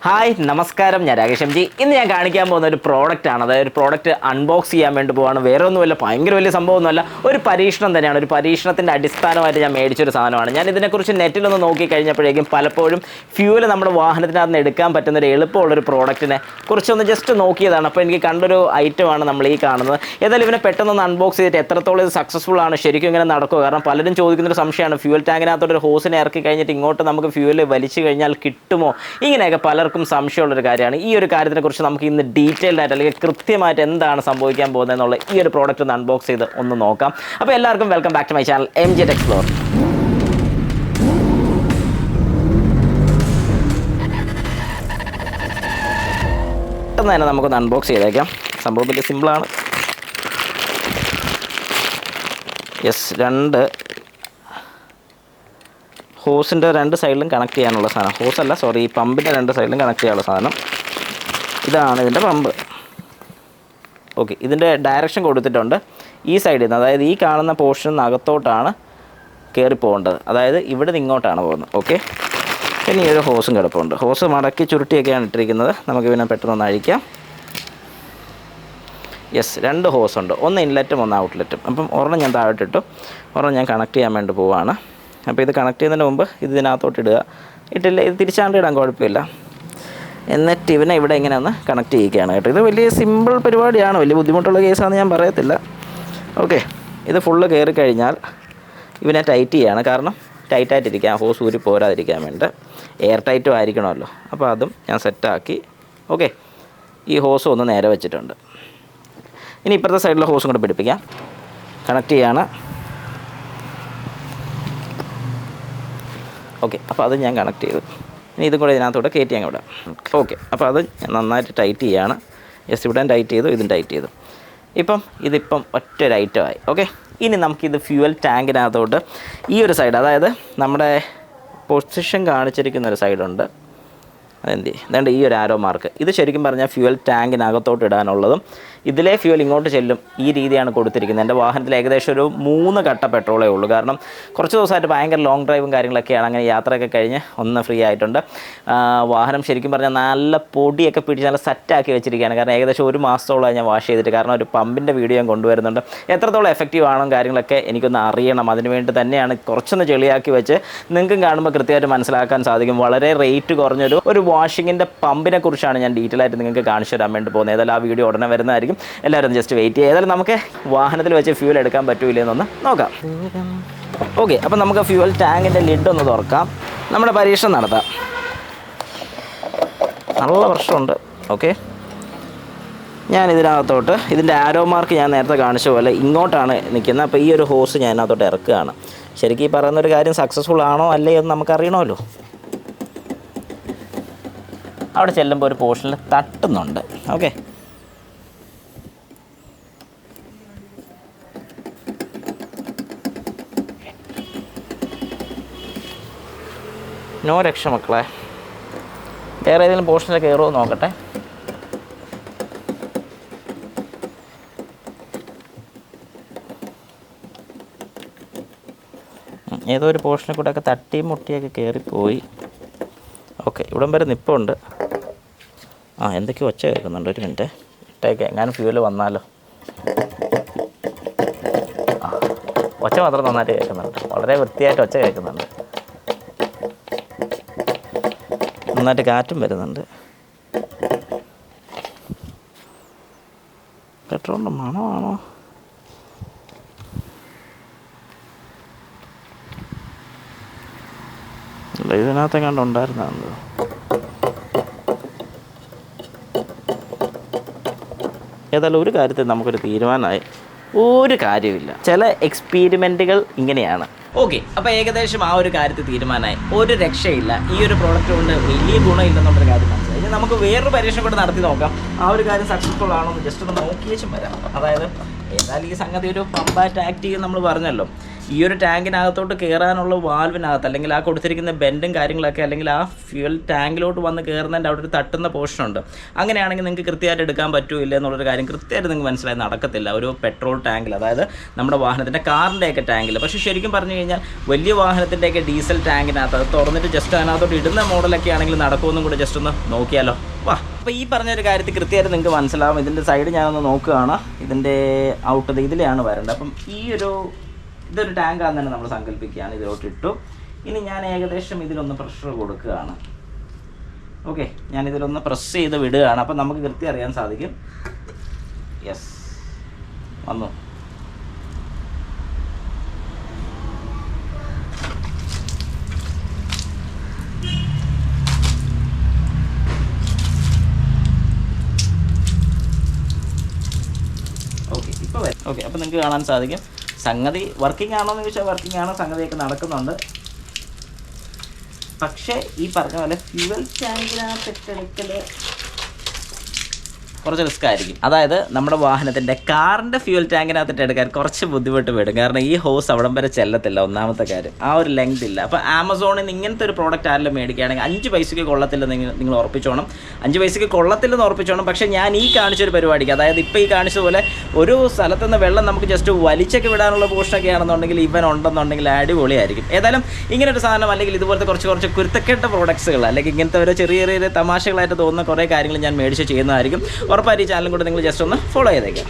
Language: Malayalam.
ഹായ് നമസ്കാരം, ഞാൻ രാകേഷ് എം ജി. ഇന്ന് ഞാൻ കാണിക്കാൻ പോകുന്ന ഒരു പ്രോഡക്റ്റാണ്. അതായത് ഒരു പ്രോഡക്റ്റ് അൺബോക്സ് ചെയ്യാൻ വേണ്ടി പോവാണ്. വേറെ ഒന്നുമല്ല, ഭയങ്കര വലിയ സംഭവമൊന്നുമല്ല, ഒരു പരീക്ഷണം തന്നെയാണ്. ഒരു പരീക്ഷണത്തിൻ്റെ അടിസ്ഥാനമായിട്ട് ഞാൻ മേടിച്ചൊരു സാധനമാണ്. ഞാൻ ഇതിനെക്കുറിച്ച് നെറ്റിലൊന്ന് നോക്കി കഴിഞ്ഞപ്പോഴേക്കും പലപ്പോഴും ഫ്യൂവൽ നമ്മുടെ വാഹനത്തിനകത്ത് നിന്ന് എടുക്കാൻ പറ്റുന്ന ഒരു എളുപ്പമുള്ളൊരു പ്രോഡക്റ്റിനെ കുറിച്ചൊന്ന് ജസ്റ്റ് നോക്കിയതാണ്. അപ്പോൾ എനിക്ക് കണ്ടൊരു ഐറ്റമാണ് നമ്മൾ ഈ കാണുന്നത്. ഏതായാലും ഇവനെ പെട്ടെന്നൊന്ന് അൺബോക്സ് ചെയ്തിട്ട് എത്രത്തോളം ഇത് സക്സസ്ഫുൾ ആണ്, ശരിക്കും ഇങ്ങനെ നടക്കുക. കാരണം പലരും ചോദിക്കുന്നൊരു സംശയമാണ്, ഫ്യൂവൽ ടാങ്കിനകത്തോട്ട് ഒരു ഹോസിനെ ഇറക്കി കഴിഞ്ഞിട്ട് ഇങ്ങോട്ട് നമുക്ക് ഫ്യൂവൽ വലിച്ചു കഴിഞ്ഞാൽ കിട്ടുമോ? ഇങ്ങനെയൊക്കെ പലർക്കും സംശയമുള്ളൊരു കാര്യമാണ്. ഈ ഒരു കാര്യത്തിനെക്കുറിച്ച് നമുക്ക് ഇന്ന് ഡീറ്റെയിൽഡ് ആയിട്ട് അല്ലെങ്കിൽ കൃത്യമായിട്ട് എന്താണ് സംഭവിക്കാൻ പോകുന്നത് എന്നുള്ള ഈ ഒരു പ്രോഡക്റ്റ് ഒന്ന് അൺബോക്സ് ചെയ്ത് ഒന്ന് നോക്കാം. അപ്പോൾ എല്ലാവർക്കും welcome back to my channel MJ Explore. പെട്ടെന്ന് തന്നെ നമുക്കൊന്ന് അൺബോക്സ് ചെയ്തേക്കാം. സംഭവം വലിയ സിമ്പിളാണ്. രണ്ട് ഹോസിൻ്റെ രണ്ട് സൈഡിലും കണക്ട് ചെയ്യാനുള്ള സാധനം. ഈ പമ്പിൻ്റെ രണ്ട് സൈഡിലും കണക്ട് ചെയ്യാനുള്ള സാധനം. ഇതാണ് ഇതിൻ്റെ പമ്പ്. ഓക്കെ, ഇതിൻ്റെ ഡയറക്ഷൻ കൊടുത്തിട്ടുണ്ട്. ഈ സൈഡിൽ നിന്ന്, അതായത് ഈ കാണുന്ന പോർഷനിൽ നിന്ന് അകത്തോട്ടാണ് കയറി പോകേണ്ടത്. അതായത് ഇവിടെ നിന്ന് ഇങ്ങോട്ടാണ് പോകുന്നത്. ഓക്കെ, പിന്നെ ഈ ഒരു ഹോസും കിടപ്പുണ്ട്. ഹോസ് മടക്കി ചുരുട്ടിയൊക്കെയാണ് ഇട്ടിരിക്കുന്നത്. നമുക്ക് പിന്നെ പെട്ടെന്ന് അഴിക്കാം. രണ്ട് ഹോസുണ്ട്, ഒന്ന് ഇൻലെറ്റും ഒന്ന് ഔട്ട്ലെറ്റും. അപ്പം ഒരെണ്ണം ഞാൻ താഴോട്ടിട്ടു, ഒരെണ്ണം ഞാൻ കണക്ട് ചെയ്യാൻ വേണ്ടി പോവുകയാണ്. അപ്പോൾ ഇത് കണക്ട് ചെയ്യുന്നതിന് മുമ്പ് ഇതിനകത്തോട്ട് ഇടുക. ഇട്ടില്ല, ഇത് തിരിച്ചാണ്ട് ഇടാൻ കുഴപ്പമില്ല. എന്നിട്ട് ഇവനെ ഇവിടെ ഇങ്ങനെ ഒന്ന് കണക്ട് ചെയ്യുകയാണ് കേട്ടോ. ഇത് വലിയ സിമ്പിൾ പരിപാടിയാണ്, വലിയ ബുദ്ധിമുട്ടുള്ള കേസാണെന്ന് ഞാൻ പറയത്തില്ല. ഓക്കെ, ഇത് ഫുള്ള് കയറി കഴിഞ്ഞാൽ ഇവനെ ടൈറ്റ് ചെയ്യുകയാണ്. കാരണം ടൈറ്റായിട്ടിരിക്കാൻ, ഹോസ് ഊരി പോരാതിരിക്കാൻ വേണ്ടി. എയർ ടൈറ്റും ആയിരിക്കണമല്ലോ. അപ്പോൾ അതും ഞാൻ സെറ്റാക്കി. ഓക്കെ, ഈ ഹോസ് ഒന്ന് നേരെ വെച്ചിട്ടുണ്ട്. ഇനി ഇപ്പുറത്തെ സൈഡിലെ ഹോസും കൂടെ പിടിപ്പിക്കാം. കണക്ട് ചെയ്യാണ്. ഓക്കെ, അപ്പോൾ അത് ഞാൻ കണക്ട് ചെയ്തു. ഇനി ഇതും കൂടെ ഇതിനകത്തോടെ കയറ്റി അങ്ങ് വിടാം. ഓക്കെ, അപ്പോൾ അത് നന്നായിട്ട് ടൈറ്റ് ചെയ്യാണ്. ഇവിടെ ടൈറ്റ് ചെയ്തു, ഇതും ടൈറ്റ് ചെയ്തു. ഇതിപ്പം ഒറ്റൊരു ഐറ്റമായി. ഓക്കെ, ഇനി നമുക്കിത് ഫ്യൂവൽ ടാങ്കിനകത്തോട്ട് ഈ ഒരു സൈഡ്, അതായത് നമ്മുടെ പൊസിഷൻ കാണിച്ചിരിക്കുന്ന ഒരു സൈഡുണ്ട്. അതെന്ത് ഈ ഒരു ആരോ മാർക്ക്, ഇത് ശരിക്കും പറഞ്ഞാൽ ഫ്യൂവൽ ടാങ്കിനകത്തോട്ട് ഇടാനുള്ളതും ഇതിലെ ഫ്യൂവൽ ഇങ്ങോട്ട് ചെല്ലും. ഈ രീതിയാണ് കൊടുത്തിരിക്കുന്നത്. എൻ്റെ വാഹനത്തിൽ ഏകദേശം ഒരു 3 കട്ട പെട്രോളേ ഉള്ളൂ. കാരണം കുറച്ച് ദിവസമായിട്ട് ഭയങ്കര ലോങ് ഡ്രൈവും കാര്യങ്ങളൊക്കെയാണ്. അങ്ങനെ യാത്രയൊക്കെ കഴിഞ്ഞ് ഒന്ന് ഫ്രീ ആയിട്ടുണ്ട്. വാഹനം ശരിക്കും പറഞ്ഞാൽ നല്ല പൊടിയൊക്കെ പിടിച്ച് നല്ല സെറ്റാക്കി വെച്ചിരിക്കുകയാണ്. കാരണം ഏകദേശം 1 മാസത്തോളമായി ഞാൻ വാഷ് ചെയ്തിട്ട്. കാരണം ഒരു പമ്പിൻ്റെ വീഡിയോ ഞാൻ കൊണ്ടുവരുന്നുണ്ട്. എത്രത്തോളം എഫക്റ്റീവ് ആണോ കാര്യങ്ങളൊക്കെ എനിക്കൊന്ന് അറിയണം. അതിനുവേണ്ടി തന്നെയാണ് കുറച്ചൊന്ന് ചെളിയാക്കി വെച്ച് നിങ്ങൾക്കും കാണുമ്പോൾ കൃത്യമായിട്ട് മനസ്സിലാക്കാൻ സാധിക്കും. വളരെ റേറ്റ് കുറഞ്ഞൊരു വാഷിങ്ങിൻ്റെ പമ്പിനെ കുറിച്ചാണ് ഞാൻ ഡീറ്റെയിൽ ആയിട്ട് നിങ്ങൾക്ക് കാണിച്ചു തരാൻ വേണ്ടി പോകുന്നത്. ഏതായാലും ആ വീഡിയോ ഉടനെ വരുന്നതായിരിക്കും. എല്ലാവരും ജസ്റ്റ് വെയിറ്റ് ചെയ്യുക. ഏതായാലും നമുക്ക് വാഹനത്തിൽ വെച്ച് ഫ്യൂൽ എടുക്കാൻ പറ്റൂലെന്നൊന്ന് നോക്കാം. ഓക്കെ, അപ്പം നമുക്ക് ഫ്യൂവൽ ടാങ്കിൻ്റെ ലിഡ് ഒന്ന് തുറക്കാം. നമ്മുടെ പരീക്ഷണം നടത്താം. നല്ല പ്രശ്നമുണ്ട്. ഓക്കെ, ഞാൻ ഇതിനകത്തോട്ട് ഇതിൻ്റെ ആരോ മാർക്ക് ഞാൻ നേരത്തെ കാണിച്ച പോലെ ഇങ്ങോട്ടാണ് നിൽക്കുന്നത്. അപ്പോൾ ഈ ഒരു ഹോസ് ഞാൻ അതിനകത്തോട്ട് ഇറക്കുകയാണ്. ശരിക്കും ഈ പറയുന്നൊരു കാര്യം സക്സസ്ഫുൾ ആണോ അല്ലേ എന്ന് നമുക്കറിയണമല്ലോ. അവിടെ ചെല്ലുമ്പോൾ ഒരു പോർഷനിൽ തട്ടുന്നുണ്ട്. ഓക്കെ, നോ രക്ഷ മക്കളെ. വേറെ ഏതെങ്കിലും പോർഷനിൽ കയറുമോ നോക്കട്ടെ. ഏതോ ഒരു പോർഷനിൽ കൂടെയൊക്കെ തട്ടിയും മുട്ടിയൊക്കെ കയറിപ്പോയി. ഓക്കെ, ഇവിടം വരെ നിപ്പുണ്ട്. എന്തൊക്കെയോ ഒച്ച കേൾക്കുന്നുണ്ട്. ഒരു മിനിറ്റ് ഇട്ടേക്ക്, എങ്ങാനും ഫ്യൂവൽ വന്നാലോ. ഒച്ച മാത്രം നന്നായിട്ട് കേൾക്കുന്നുണ്ട്. വളരെ വൃത്തിയായിട്ട് ഒച്ച കേൾക്കുന്നുണ്ട്. നന്നായിട്ട് കാറ്റും വരുന്നുണ്ട്. പെട്രോളിൻ്റെ മണമാണോ? അല്ല, ഇതിനകത്തെ കണ്ടുണ്ടായിരുന്നോ? ഏതായാലും ഒരു കാര്യത്തിൽ നമുക്കൊരു തീരുമാനമായി. ഒരു കാര്യമില്ല, ചില എക്സ്പീരിമെൻറ്റുകൾ ഇങ്ങനെയാണ്. ഓക്കെ, അപ്പോൾ ഏകദേശം ആ ഒരു കാര്യത്തിൽ തീരുമാനമായി. ഒരു രക്ഷയില്ല. ഈ ഒരു പ്രോഡക്റ്റ് കൊണ്ട് വലിയ ഗുണമില്ലെന്നുള്ളൊരു കാര്യം മനസ്സിലായി. ഇനി നമുക്ക് വേറൊരു പരീക്ഷണം കൂടെ നടത്തി നോക്കാം. ആ ഒരു കാര്യം സക്സസ്ഫുൾ ആണോ എന്ന് ജസ്റ്റ് ഒന്ന് നോക്കിയേച്ചും വരാം. അതായത് ഏതായാലും ഈ സംഗതി ഒരു പമ്പായിട്ട് ആക്ട് ചെയ്യും നമ്മൾ പറഞ്ഞല്ലോ. ഈ ഒരു ടാങ്കിനകത്തോട്ട് കയറാനുള്ള വാൽവിനകത്ത് അല്ലെങ്കിൽ ആ കൊടുത്തിരിക്കുന്ന ബെൻഡും കാര്യങ്ങളൊക്കെ അല്ലെങ്കിൽ ആ ഫ്യൂൽ ടാങ്കിലോട്ട് വന്ന് കയറുന്നതിൻ്റെ അവിടെ ഒരു തട്ടുന്ന പോർഷനുണ്ട്. അങ്ങനെയാണെങ്കിൽ നിങ്ങൾക്ക് കൃത്യമായിട്ട് എടുക്കാൻ പറ്റൂല്ല എന്നുള്ളൊരു കാര്യം കൃത്യമായിട്ട് നിങ്ങൾക്ക് മനസ്സിലായി നടക്കത്തില്ല ഒരു പെട്രോൾ ടാങ്കിൽ, അതായത് നമ്മുടെ വാഹനത്തിൻ്റെ കാറിൻ്റെയൊക്കെ ടാങ്കിൽ. പക്ഷേ ശരിക്കും പറഞ്ഞു കഴിഞ്ഞാൽ വലിയ വാഹനത്തിൻ്റെയൊക്കെ ഡീസൽ ടാങ്കിനകത്ത് അത് തുറന്നിട്ട് ജസ്റ്റ് അതിനകത്തോട്ട് ഇടുന്ന മോഡലൊക്കെ ആണെങ്കിൽ നടക്കുമെന്നും കൂടെ ജസ്റ്റ് ഒന്ന് നോക്കിയാലോ. വാ. അപ്പോൾ ഈ പറഞ്ഞൊരു കാര്യത്തിൽ കൃത്യമായിട്ട് നിങ്ങൾക്ക് മനസ്സിലാവും. ഇതിൻ്റെ സൈഡ് ഞാനൊന്ന് നോക്കുകയാണ്. ഇതിൻ്റെ ഔട്ട് ഇതിലെയാണ് വരേണ്ടത്. അപ്പം ഇതൊരു ടാങ്കാന്ന് തന്നെ നമ്മൾ സങ്കല്പിക്കുകയാണ്. ഇതിലോട്ട് ഇട്ടു. ഇനി ഞാൻ ഏകദേശം ഇതിലൊന്ന് പ്രഷർ കൊടുക്കുകയാണ്. ഓക്കെ, ഞാനിതിലൊന്ന് പ്രസ് ചെയ്ത് വിടുകയാണ്. അപ്പം നമുക്ക് കൃത്യം അറിയാൻ സാധിക്കും. യെസ്, വന്നു. ഓക്കെ, അപ്പോൾ നിങ്ങൾക്ക് കാണാൻ സാധിക്കും സംഗതി വർക്കിംഗ് ആണോ എന്ന് ചോദിച്ചാൽ വർക്കിംഗ് ആണ്, സംഗതിയൊക്കെ നടക്കുന്നുണ്ട്. പക്ഷേ ഈ പറഞ്ഞ പോലെ ഫ്യൂവൽ ടാങ്കിനകത്തെടുക്കൽ കുറച്ച് റിസ്ക് ആയിരിക്കും. അതായത് നമ്മുടെ വാഹനത്തിൻ്റെ കാറിൻ്റെ ഫ്യൂൽ ടാങ്കിനകത്തിട്ട് എടുക്കാൻ കുറച്ച് ബുദ്ധിമുട്ട് വരും. കാരണം ഈ ഹോസ് അവിടം വരെ ചെല്ലത്തില്ല, ഒന്നാമത്തെ കാര്യം. ആ ഒരു ലെങ്ത് ഇല്ല. അപ്പോൾ ആമസോണിൽ നിന്ന് ഇങ്ങനത്തെ ഒരു പ്രോഡക്റ്റ് ആരെങ്കിലും മേടിക്കുകയാണെങ്കിൽ 5 പൈസയ്ക്ക് കൊള്ളത്തില്ലെന്ന് നിങ്ങൾ ഉറപ്പിച്ചോണം. 5 പൈസയ്ക്ക് കൊള്ളത്തില്ലെന്ന് ഉറപ്പിച്ചോണം. പക്ഷേ ഞാൻ ഈ കാണിച്ചൊരു പരിപാടിക്ക്, അതായത് ഇപ്പോൾ ഈ കാണിച്ചതുപോലെ ഒരു സ്ഥലത്തു നിന്ന് വെള്ളം നമുക്ക് ജസ്റ്റ് വലിച്ചൊക്കെ വിടാനുള്ള പോർഷനൊക്കെ ആണെന്നുണ്ടെങ്കിൽ ഇവൻ ഉണ്ടെന്നുണ്ടെങ്കിൽ അടിപൊളിയായിരിക്കും. ഏതായാലും ഇങ്ങനൊരു സാധനം അല്ലെങ്കിൽ ഇതുപോലത്തെ കുറച്ച് കുരുത്തക്കെട്ട പ്രോഡക്ട്സുകൾ അല്ലെങ്കിൽ ഇങ്ങനത്തെ ഒരു ചെറിയ തമാശകളായിട്ട് തോന്നുന്ന കുറേ കാര്യങ്ങൾ ഞാൻ മേടിച്ച് ചെയ്യുന്നതായിരിക്കും. ഉറപ്പായിട്ട് ഈ ചാനലും കൂടെ നിങ്ങൾ ജസ്റ്റ് ഒന്ന് ഫോളോ ചെയ്തേക്കാം.